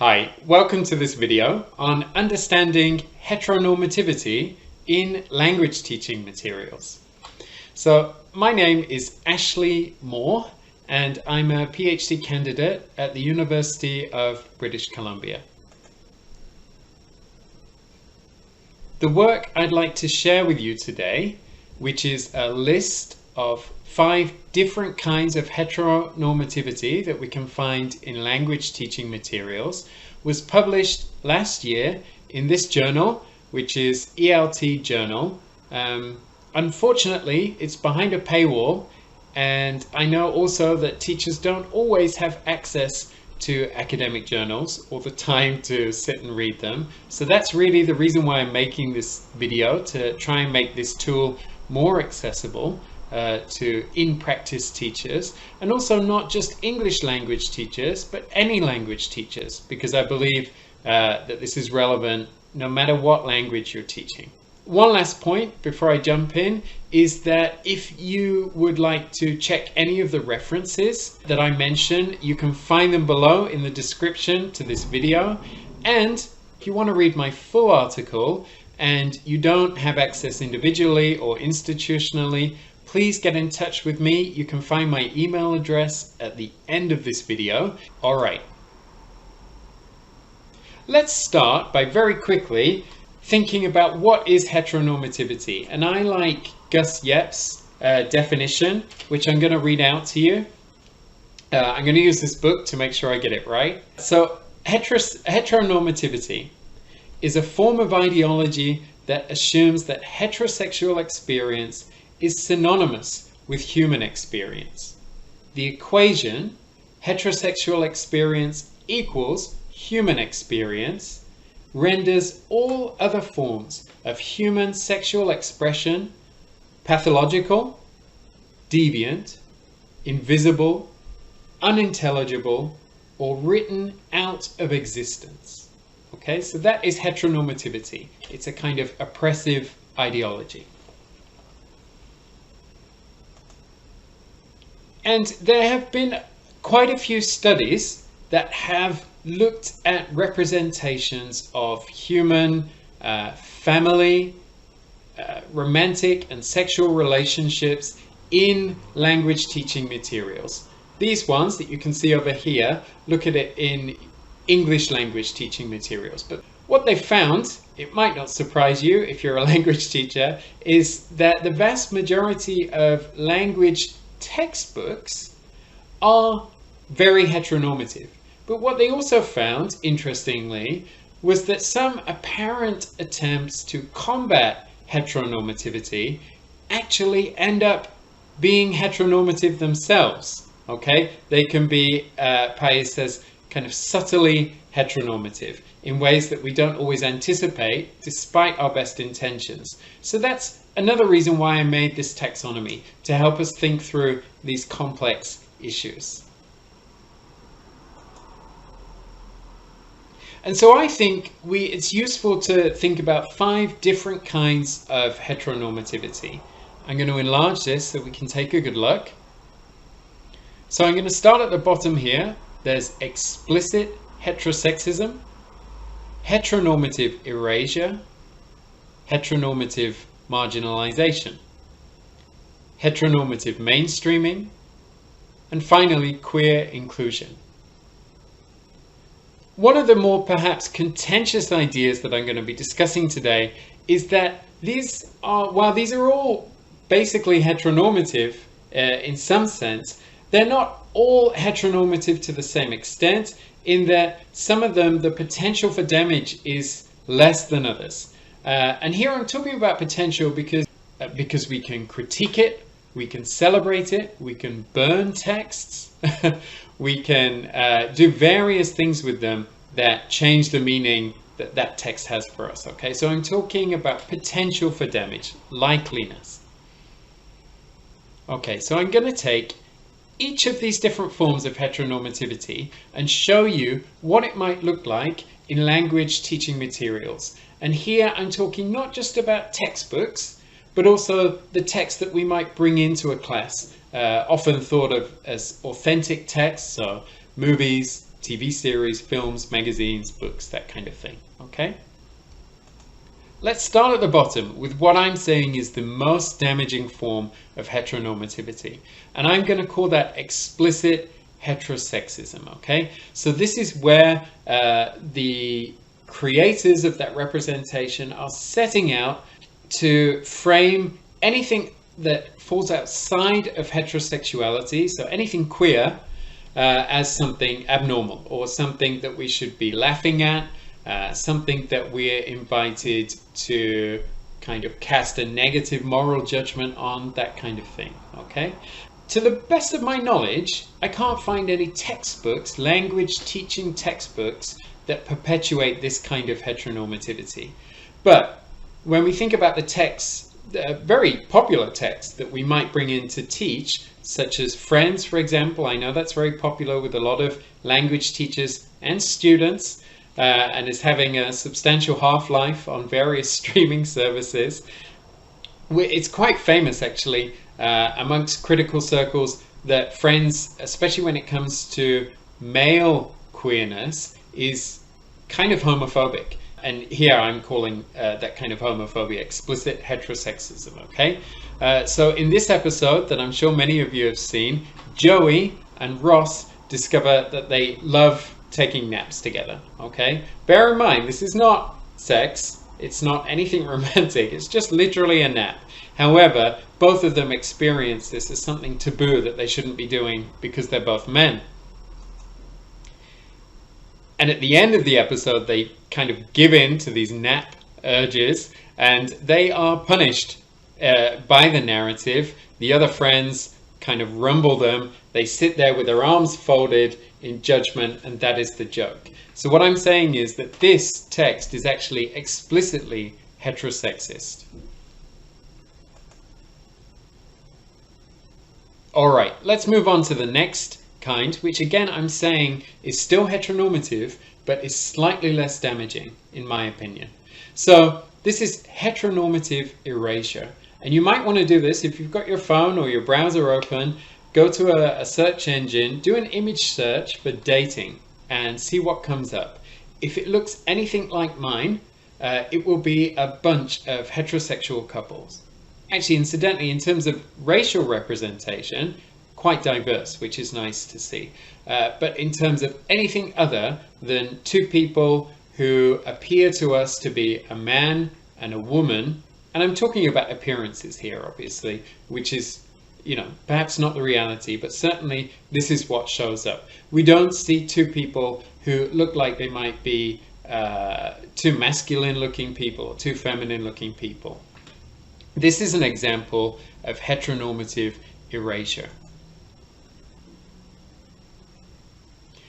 Hi, welcome to this video on understanding heteronormativity in language teaching materials. So my name is Ashley Moore and I'm a PhD candidate at the University of British Columbia. The work I'd like to share with you today, which is a list of 5 different kinds of heteronormativity that we can find in language teaching materials, was published last year in this journal, which is ELT Journal. Unfortunately, it's behind a paywall, and I know also that teachers don't always have access to academic journals or the time to sit and read them. So that's really the reason why I'm making this video, to try and make this tool more accessible to in-practice teachers, and also not just English language teachers, but any language teachers, because I believe that this is relevant no matter what language you're teaching. One last point before I jump in is that if you would like to check any of the references that I mention, you can find them below in the description to this video. And if you want to read my full article and you don't have access individually or institutionally, please get in touch with me. You can find my email address at the end of this video. All right. Let's start by very quickly thinking about what is heteronormativity. And I like Gus Yep's definition, which I'm going to read out to you. I'm going to use this book to make sure I get it right. So heteronormativity is a form of ideology that assumes that heterosexual experience is synonymous with human experience. The equation, heterosexual experience equals human experience, renders all other forms of human sexual expression pathological, deviant, invisible, unintelligible, or written out of existence. Okay, so that is heteronormativity. It's a kind of oppressive ideology. And there have been quite a few studies that have looked at representations of human family, romantic and sexual relationships in language teaching materials. These ones that you can see over here look at it in English language teaching materials. But what they found, it might not surprise you if you're a language teacher, is that the vast majority of language textbooks are very heteronormative. But what they also found, interestingly, was that some apparent attempts to combat heteronormativity actually end up being heteronormative themselves. Okay, they can be, Pais says, kind of subtly heteronormative in ways that we don't always anticipate despite our best intentions. So that's another reason why I made this taxonomy, to help us think through these complex issues. And so I think it's useful to think about 5 different kinds of heteronormativity. I'm going to enlarge this so we can take a good look. So I'm going to start at the bottom here. There's explicit heterosexism, heteronormative erasure, heteronormative marginalization, heteronormative mainstreaming, and finally queer inclusion. One of the more perhaps contentious ideas that I'm going to be discussing today is that while these are all basically heteronormative in some sense, they're not all heteronormative to the same extent, in that some of them, the potential for damage is less than others. And here I'm talking about potential because we can critique it, we can celebrate it, we can burn texts, we can do various things with them that change the meaning that that text has for us. Okay, so I'm talking about potential for damage, likeliness. Okay, so I'm going to take each of these different forms of heteronormativity and show you what it might look like in language teaching materials. And here I'm talking not just about textbooks, but also the text that we might bring into a class, often thought of as authentic texts, so movies, TV series, films, magazines, books, that kind of thing. Okay? Let's start at the bottom with what I'm saying is the most damaging form of heteronormativity. And I'm going to call that explicit heterosexism. Okay? So this is where the creators of that representation are setting out to frame anything that falls outside of heterosexuality, so anything queer, as something abnormal or something that we should be laughing at, something that we're invited to kind of cast a negative moral judgment on, that kind of thing. Okay? To the best of my knowledge, I can't find any textbooks, language teaching textbooks, that perpetuate this kind of heteronormativity. But when we think about the texts, very popular texts that we might bring in to teach, such as Friends, for example. I know that's very popular with a lot of language teachers and students, and is having a substantial half-life on various streaming services. It's quite famous, actually, amongst critical circles, that Friends, especially when it comes to male queerness, is kind of homophobic. And here I'm calling that kind of homophobia explicit heterosexism, okay? So in this episode that I'm sure many of you have seen, Joey and Ross discover that they love taking naps together, okay? Bear in mind, this is not sex, it's not anything romantic, it's just literally a nap. However, both of them experience this as something taboo that they shouldn't be doing because they're both men. And at the end of the episode, they kind of give in to these nap urges, and they are punished by the narrative. The other friends kind of rumble them. They sit there with their arms folded in judgment, and that is the joke. So what I'm saying is that this text is actually explicitly heterosexist. All right, let's move on to the next kind, which again I'm saying is still heteronormative, but is slightly less damaging in my opinion. So this is heteronormative erasure. And you might want to do this if you've got your phone or your browser open, go to a search engine, do an image search for dating and see what comes up. If it looks anything like mine, it will be a bunch of heterosexual couples. Actually, incidentally, in terms of racial representation, quite diverse, which is nice to see. But in terms of anything other than two people who appear to us to be a man and a woman, and I'm talking about appearances here, obviously, which is, you know, perhaps not the reality, but certainly this is what shows up. We don't see two people who look like they might be two masculine looking people or two feminine looking people. This is an example of heteronormative erasure.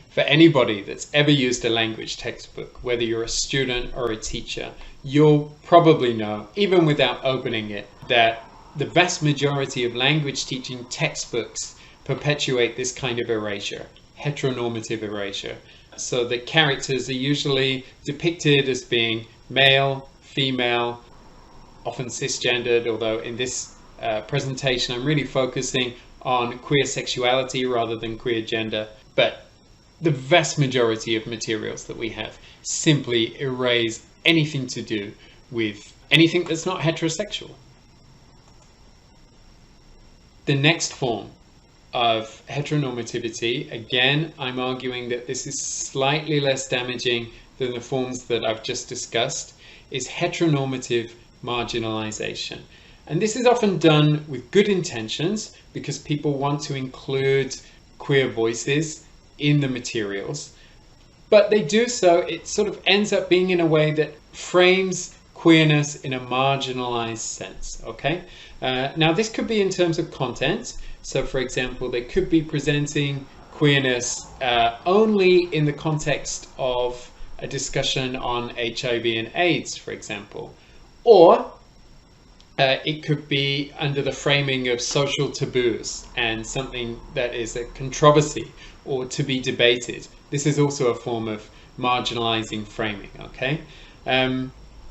For anybody that's ever used a language textbook, whether you're a student or a teacher, you'll probably know, even without opening it, that the vast majority of language teaching textbooks perpetuate this kind of erasure, heteronormative erasure. So the characters are usually depicted as being male, female, often cisgendered, although in this presentation I'm really focusing on queer sexuality rather than queer gender. But the vast majority of materials that we have simply erase anything to do with anything that's not heterosexual. The next form of heteronormativity, again, I'm arguing that this is slightly less damaging than the forms that I've just discussed, is heteronormative marginalization. And this is often done with good intentions because people want to include queer voices in the materials, but they do so, it sort of ends up being in a way that frames queerness in a marginalized sense, okay? Now this could be in terms of content. So for example, they could be presenting queerness only in the context of a discussion on HIV and AIDS, for example. Or it could be under the framing of social taboos and something that is a controversy or to be debated. This is also a form of marginalizing framing, okay?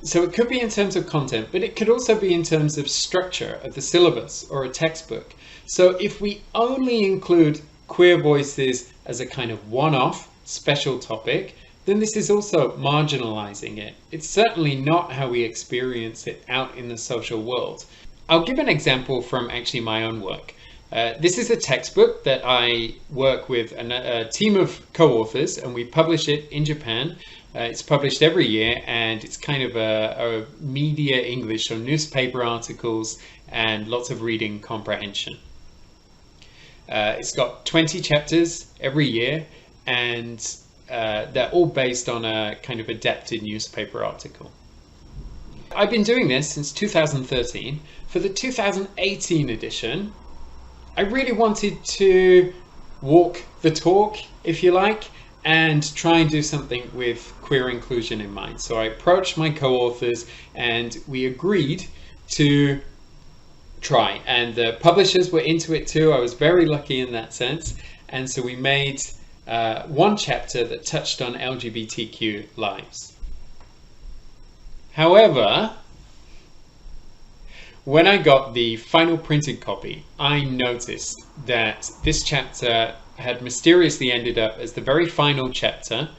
So it could be in terms of content, but it could also be in terms of structure of the syllabus or a textbook. So if we only include queer voices as a kind of one-off, special topic, then this is also marginalizing it. It's certainly not how we experience it out in the social world. I'll give an example from actually my own work. This is a textbook that I work with a team of co-authors, and we publish it in Japan. It's published every year, and it's kind of a media English, so newspaper articles and lots of reading comprehension. It's got 20 chapters every year, and they're all based on a kind of adapted newspaper article. I've been doing this since 2013. For the 2018 edition, I really wanted to walk the talk, if you like, and try and do something with queer inclusion in mind. So I approached my co-authors and we agreed to try, and the publishers were into it too. I was very lucky in that sense, and so we made one chapter that touched on LGBTQ lives. However, when I got the final printed copy, I noticed that this chapter had mysteriously ended up as the very final chapter,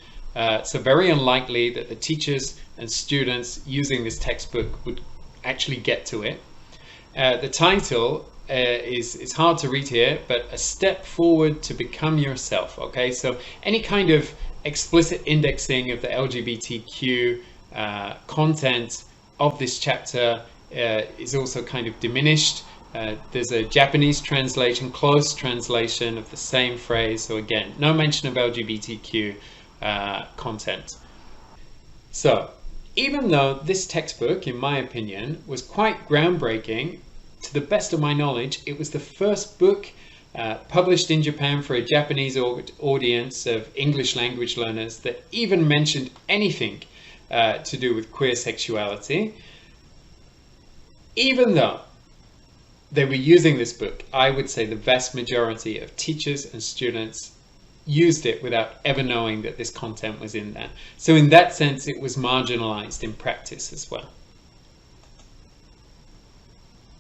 so very unlikely that the teachers and students using this textbook would actually get to it. The title is hard to read here, but A Step Forward to Become Yourself. Okay, so any kind of explicit indexing of the LGBTQ content of this chapter is also kind of diminished. There's a Japanese translation, close translation of the same phrase. So again, no mention of LGBTQ content. So even though this textbook, in my opinion, was quite groundbreaking, to the best of my knowledge, it was the first book published in Japan for a Japanese audience of English language learners that even mentioned anything to do with queer sexuality. Even though they were using this book, I would say the vast majority of teachers and students used it without ever knowing that this content was in there. So in that sense, it was marginalized in practice as well.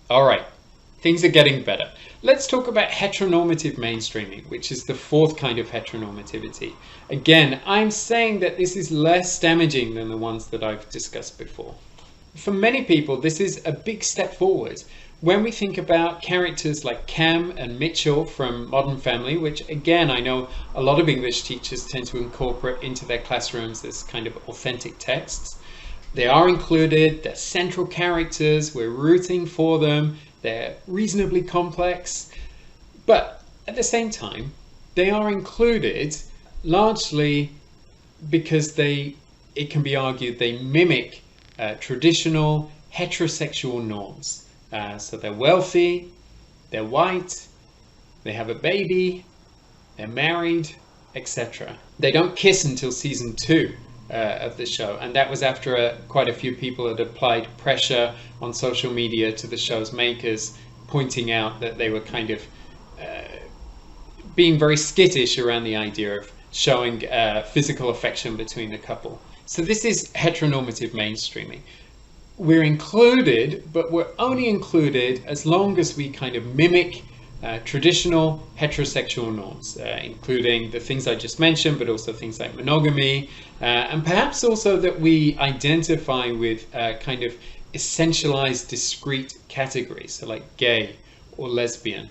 All right, things are getting better. Let's talk about heteronormative mainstreaming, which is the fourth kind of heteronormativity. Again, I'm saying that this is less damaging than the ones that I've discussed before. For many people, this is a big step forward. When we think about characters like Cam and Mitchell from Modern Family, which again, I know a lot of English teachers tend to incorporate into their classrooms as kind of authentic texts. They are included, they're central characters, we're rooting for them, they're reasonably complex, but at the same time, they are included largely because it can be argued they mimic traditional heterosexual norms. So they're wealthy, they're white, they have a baby, they're married, etc. They don't kiss until season 2 of the show, and that was after quite a few people had applied pressure on social media to the show's makers, pointing out that they were kind of being very skittish around the idea of showing physical affection between the couple. So this is heteronormative mainstreaming. We're included, but we're only included as long as we kind of mimic traditional heterosexual norms, including the things I just mentioned, but also things like monogamy, and perhaps also that we identify with kind of essentialized discrete categories, so like gay or lesbian,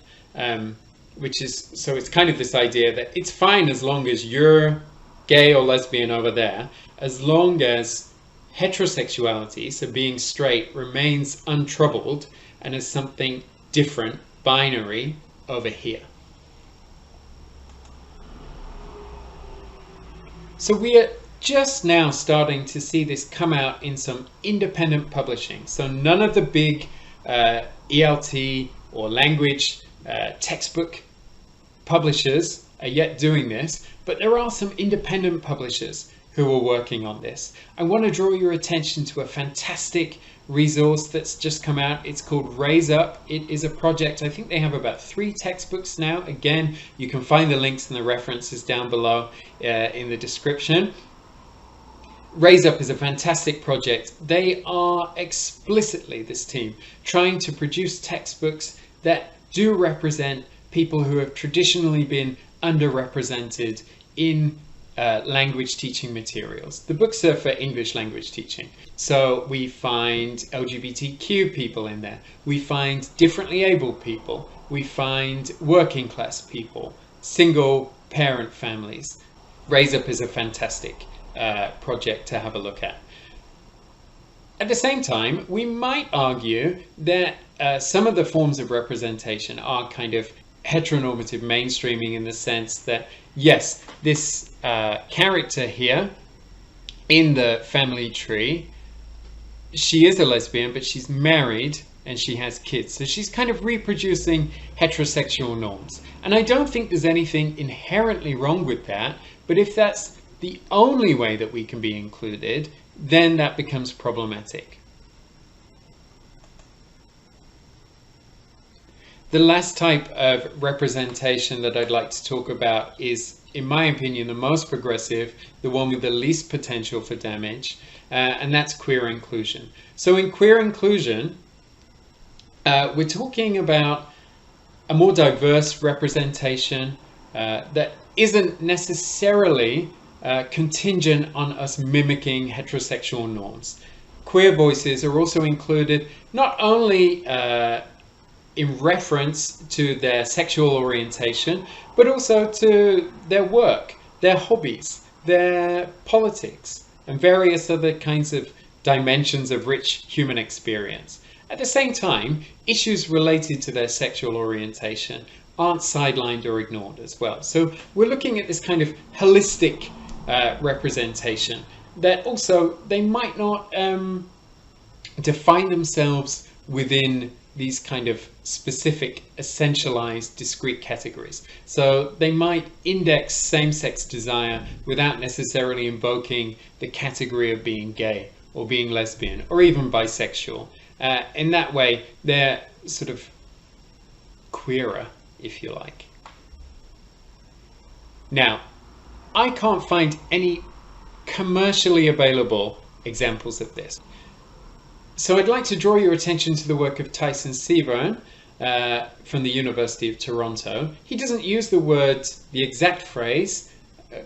which is, so it's kind of this idea that it's fine as long as you're gay or lesbian over there, as long as heterosexuality, so being straight, remains untroubled and as something different, binary, over here. So we are just now starting to see this come out in some independent publishing. So none of the big ELT or language textbook publishers are yet doing this, but there are some independent publishers who are working on this. I want to draw your attention to a fantastic resource that's just come out. It's called Raise Up. It is a project, I think they have about 3 textbooks now. Again, you can find the links and the references down below in the description. Raise Up is a fantastic project. They are explicitly, this team, trying to produce textbooks that do represent people who have traditionally been underrepresented in language teaching materials. The books are for English language teaching. So we find LGBTQ people in there. We find differently abled people. We find working class people, single parent families. Raise Up is a fantastic project to have a look at. At the same time, we might argue that some of the forms of representation are kind of heteronormative mainstreaming, in the sense that, yes, this character here in the family tree, she is a lesbian, but she's married and she has kids. So she's kind of reproducing heterosexual norms. And I don't think there's anything inherently wrong with that. But if that's the only way that we can be included, then that becomes problematic. The last type of representation that I'd like to talk about is, in my opinion, the most progressive, the one with the least potential for damage, and that's queer inclusion. So in queer inclusion, we're talking about a more diverse representation that isn't necessarily contingent on us mimicking heterosexual norms. Queer voices are also included not only in reference to their sexual orientation, but also to their work, their hobbies, their politics, and various other kinds of dimensions of rich human experience. At the same time, issues related to their sexual orientation aren't sidelined or ignored as well. So we're looking at this kind of holistic representation that also they might not define themselves within these kind of specific, essentialized, discrete categories. So they might index same-sex desire without necessarily invoking the category of being gay or being lesbian or even bisexual. In that way, they're sort of queerer, if you like. Now, I can't find any commercially available examples of this. So I'd like to draw your attention to the work of Tyson Severn from the University of Toronto. He doesn't use the exact phrase,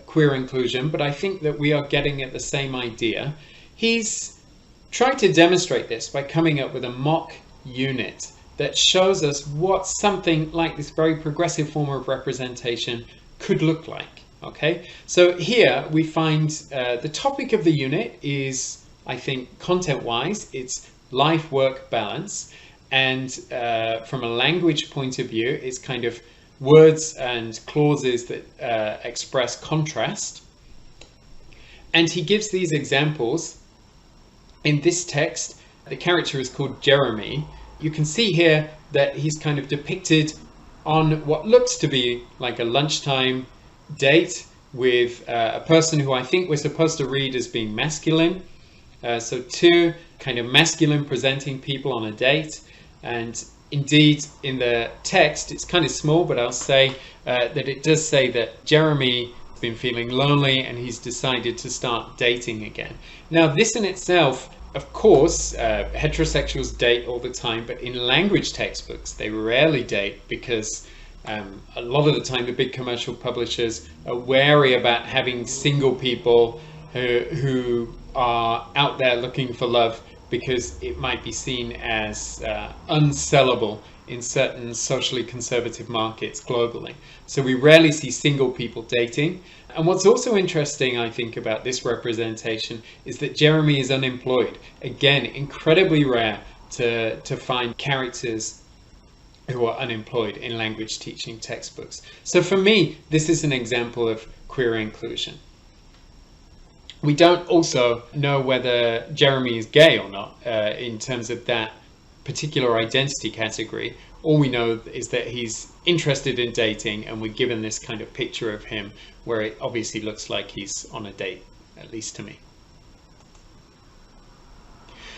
queer inclusion, but I think that we are getting at the same idea. He's tried to demonstrate this by coming up with a mock unit that shows us what something like this very progressive form of representation could look like. Okay, so here we find the topic of the unit is, I think, content-wise, it's life-work balance, and from a language point of view, it's kind of words and clauses that express contrast. And he gives these examples in this text. The character is called Jeremy. You can see here that he's kind of depicted on what looks to be like a lunchtime date with a person who I think we're supposed to read as being masculine. So two kind of masculine presenting people on a date. And indeed in the text, it's kind of small, but I'll say that it does say that Jeremy has been feeling lonely and he's decided to start dating again. Now this in itself, of course, heterosexuals date all the time, but in language textbooks, they rarely date because a lot of the time the big commercial publishers are wary about having single people who are out there looking for love, because it might be seen as unsellable in certain socially conservative markets globally. So we rarely see single people dating. And what's also interesting, I think, about this representation is that Jeremy is unemployed. Again, incredibly rare to find characters who are unemployed in language teaching textbooks. So for me, this is an example of queer inclusion. We don't also know whether Jeremy is gay or not in terms of that particular identity category. All we know is that he's interested in dating, and we're given this kind of picture of him where it obviously looks like he's on a date, at least to me.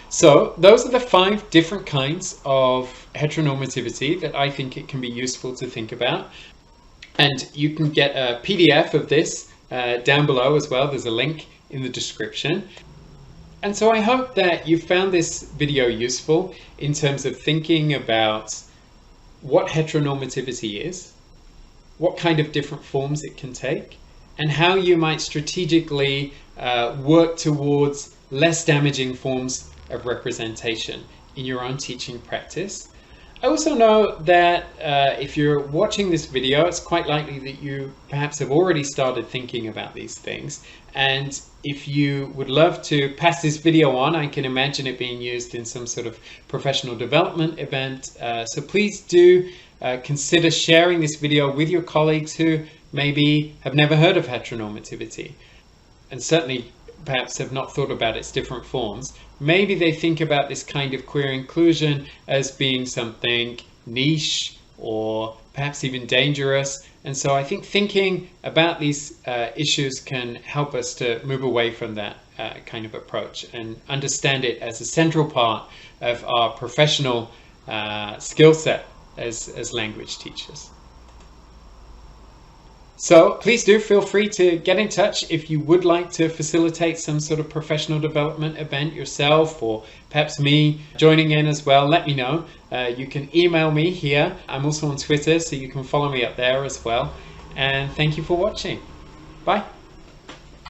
So those are the 5 different kinds of heteronormativity that I think it can be useful to think about. And you can get a PDF of this down below as well. There's a link in the description. And so I hope that you found this video useful in terms of thinking about what heteronormativity is, what kind of different forms it can take, and how you might strategically work towards less damaging forms of representation in your own teaching practice. I also know that if you're watching this video, it's quite likely that you perhaps have already started thinking about these things. And if you would love to pass this video on, I can imagine it being used in some sort of professional development event. So please do consider sharing this video with your colleagues who maybe have never heard of heteronormativity, and certainly perhaps have not thought about its different forms. Maybe they think about this kind of queer inclusion as being something niche or perhaps even dangerous. And so I think thinking about these issues can help us to move away from that kind of approach and understand it as a central part of our professional skill set as language teachers. So please do feel free to get in touch if you would like to facilitate some sort of professional development event yourself, or perhaps me joining in as well. Let me know. You can email me here. I'm also on Twitter, so you can follow me up there as well. And thank you for watching. Bye.